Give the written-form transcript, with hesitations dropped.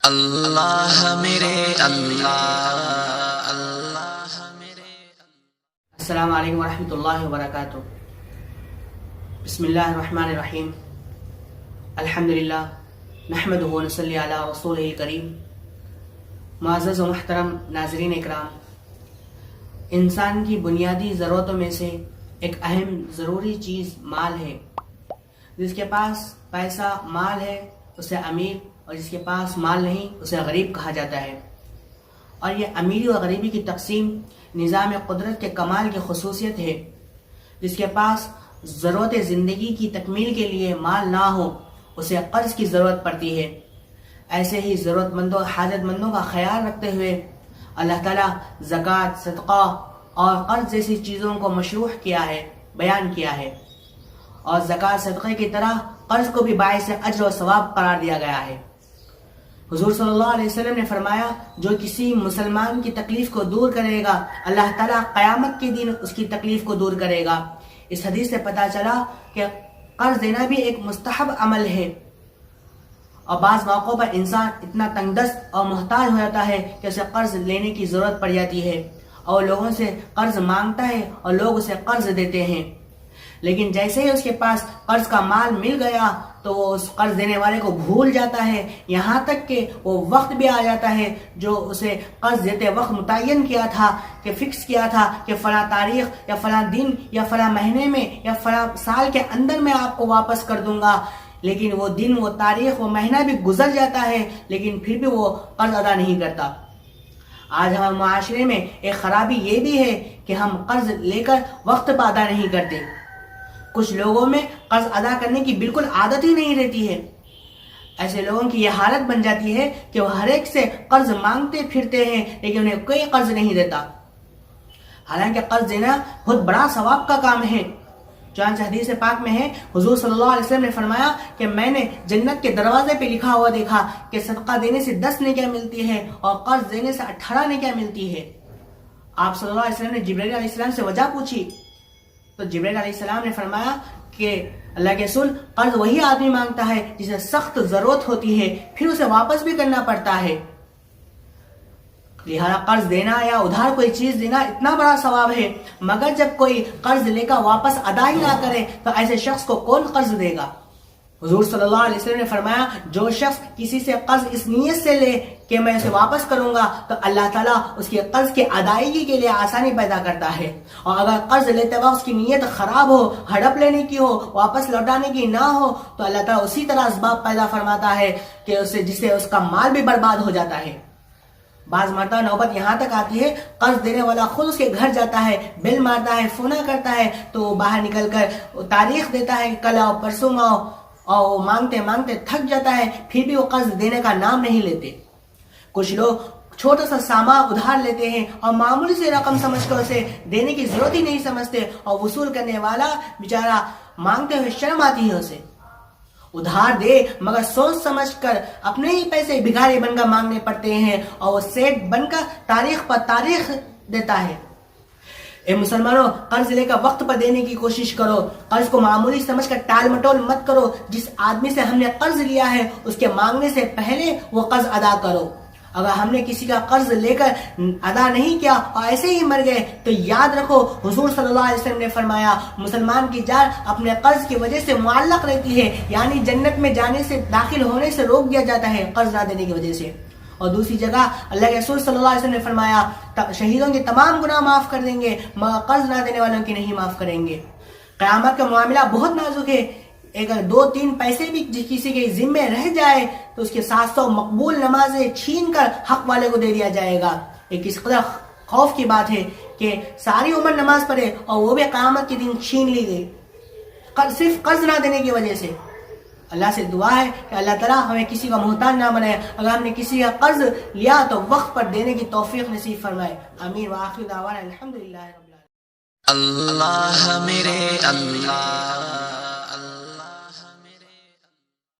اللہ میرے اللہ میرے۔ السلام علیکم ورحمۃ اللہ وبرکاتہ۔ بسم اللہ الرحمن الرحیم۔ الحمدللہ نحمدہ ونصلی علی رسولہ الکریم۔ معزز و محترم ناظرین اکرام، انسان کی بنیادی ضرورتوں میں سے ایک اہم ضروری چیز مال ہے۔ جس کے پاس پیسہ مال ہے اسے امیر، اور جس کے پاس مال نہیں اسے غریب کہا جاتا ہے۔ اور یہ امیری اور غریبی کی تقسیم نظام قدرت کے کمال کی خصوصیت ہے۔ جس کے پاس ضرورت زندگی کی تکمیل کے لیے مال نہ ہو اسے قرض کی ضرورت پڑتی ہے۔ ایسے ہی ضرورت مندوں حاجت مندوں کا خیال رکھتے ہوئے اللہ تعالیٰ زکوٰۃ، صدقہ اور قرض جیسی چیزوں کو مشروع کیا ہے، بیان کیا ہے۔ اور زکوٰۃ صدقے کی طرح قرض کو بھی باعث اجر و ثواب قرار دیا گیا ہے۔ حضور صلی اللہ علیہ وسلم نے فرمایا، جو کسی مسلمان کی تکلیف کو دور کرے گا اللہ تعالیٰ قیامت کے دن اس کی تکلیف کو دور کرے گا۔ اس حدیث سے پتہ چلا کہ قرض دینا بھی ایک مستحب عمل ہے۔ اور بعض موقعوں پر انسان اتنا تنگ دست اور محتاج ہو جاتا ہے کہ اسے قرض لینے کی ضرورت پڑ جاتی ہے، اور لوگوں سے قرض مانگتا ہے اور لوگ اسے قرض دیتے ہیں۔ لیکن جیسے ہی اس کے پاس قرض کا مال مل گیا تو وہ اس قرض دینے والے کو بھول جاتا ہے، یہاں تک کہ وہ وقت بھی آ جاتا ہے جو اسے قرض دیتے وقت متعین کیا تھا، کہ فکس کیا تھا کہ فلاں تاریخ یا فلاں دن یا فلاں مہینے میں یا فلاں سال کے اندر میں آپ کو واپس کر دوں گا۔ لیکن وہ دن، وہ تاریخ، وہ مہینہ بھی گزر جاتا ہے لیکن پھر بھی وہ قرض ادا نہیں کرتا۔ آج ہمارے معاشرے میں ایک خرابی یہ بھی ہے کہ ہم قرض لے کر وقت پر ادا نہیں کرتے۔ کچھ لوگوں میں قرض ادا کرنے کی بالکل عادت ہی نہیں رہتی ہے۔ ایسے لوگوں کی یہ حالت بن جاتی ہے کہ وہ ہر ایک سے قرض مانگتے پھرتے ہیں لیکن انہیں کوئی قرض نہیں دیتا، حالانکہ قرض دینا بہت بڑا ثواب کا کام ہے۔ چنانچہ حدیث پاک میں ہے، حضور صلی اللہ علیہ وسلم نے فرمایا کہ میں نے جنت کے دروازے پہ لکھا ہوا دیکھا کہ صدقہ دینے سے 10 نیکیاں ملتی ہے اور قرض دینے سے 18 نیکیاں ملتی ہے۔ آپ صلی اللہ علیہ وسلم نے جبرائیل علیہ السلام سے وجہ پوچھی تو جبرائیل علیہ السلام نے فرمایا کہ اللہ کے رسول، قرض وہی آدمی مانگتا ہے جسے سخت ضرورت ہوتی ہے، پھر اسے واپس بھی کرنا پڑتا ہے۔ لہذا قرض دینا یا ادھار کوئی چیز دینا اتنا بڑا ثواب ہے، مگر جب کوئی قرض لے کر واپس ادا ہی نہ کرے تو ایسے شخص کو کون قرض دے گا؟ حضور صلی اللہ علیہ وسلم نے فرمایا، جو شخص کسی سے قرض اس نیت سے لے کہ میں اسے واپس کروں گا تو اللہ تعالیٰ اس کے قرض کی ادائیگی کے لیے آسانی پیدا کرتا ہے۔ اور اگر قرض لیتے وقت اس کی نیت خراب ہو، ہڑپ لینے کی ہو، واپس لوٹانے کی نہ ہو تو اللہ تعالیٰ اسی طرح اسباب پیدا فرماتا ہے کہ جس سے اس کا مال بھی برباد ہو جاتا ہے۔ بعض مرتبہ نوبت یہاں تک آتی ہے، قرض دینے والا خود اس کے گھر جاتا ہے، بل مارتا ہے، فون کرتا ہے تو وہ باہر نکل کر تاریخ دیتا ہے کہ کل آؤ، پرسوں آؤ، اور وہ مانگتے مانگتے تھک جاتا ہے، پھر بھی وہ قرض دینے کا نام نہیں لیتے۔ کچھ لوگ چھوٹا سا سامان ادھار لیتے ہیں اور معمولی سی رقم سمجھ کر اسے دینے کی ضرورت ہی نہیں سمجھتے، اور وصول کرنے والا بیچارہ مانگتے ہوئے شرم آتی ہے اسے۔ ادھار دے مگر سوچ سمجھ کر اپنے ہی پیسے بھکاری بن کر مانگنے پڑتے ہیں، اور وہ سیٹ بن کر تاریخ پر تاریخ دیتا ہے۔ اے مسلمانوں، قرض لے کر وقت پر دینے کی کوشش کرو، قرض کو معمولی سمجھ کر ٹال مٹول مت کرو۔ جس آدمی سے ہم نے قرض لیا ہے اس کے مانگنے سے پہلے وہ قرض ادا کرو۔ اگر ہم نے کسی کا قرض لے کر ادا نہیں کیا اور ایسے ہی مر گئے تو یاد رکھو، حضور صلی اللہ علیہ وسلم نے فرمایا، مسلمان کی جان اپنے قرض کی وجہ سے معلق رہتی ہے، یعنی جنت میں جانے سے، داخل ہونے سے روک دیا جاتا ہے قرض نہ دینے کی وجہ سے۔ اور دوسری جگہ اللہ کے رسول صلی اللہ علیہ وسلم نے فرمایا، شہیدوں کے تمام گناہ معاف کر دیں گے مگر قرض نہ دینے والوں کی نہیں معاف کریں گے۔ قیامت کا معاملہ بہت نازک ہے، اگر 2-3 پیسے بھی کسی کے ذمے رہ جائے تو اس کے 700 مقبول نمازیں چھین کر حق والے کو دے دیا جائے گا۔ یہ کس قدر خوف کی بات ہے کہ ساری عمر نماز پڑھے اور وہ بھی قیامت کے دن چھین لی گئی، صرف قرض نہ دینے کی وجہ سے۔ اللہ سے دعا ہے کہ اللہ تعالیٰ ہمیں کسی کا محتاج نہ بنائے، اگر ہم نے کسی کا قرض لیا تو وقت پر دینے کی توفیق نصیب فرمائے۔ آمین وآخر دعوانا الحمدللہ رب العالمین۔ اللہ میرے اللہ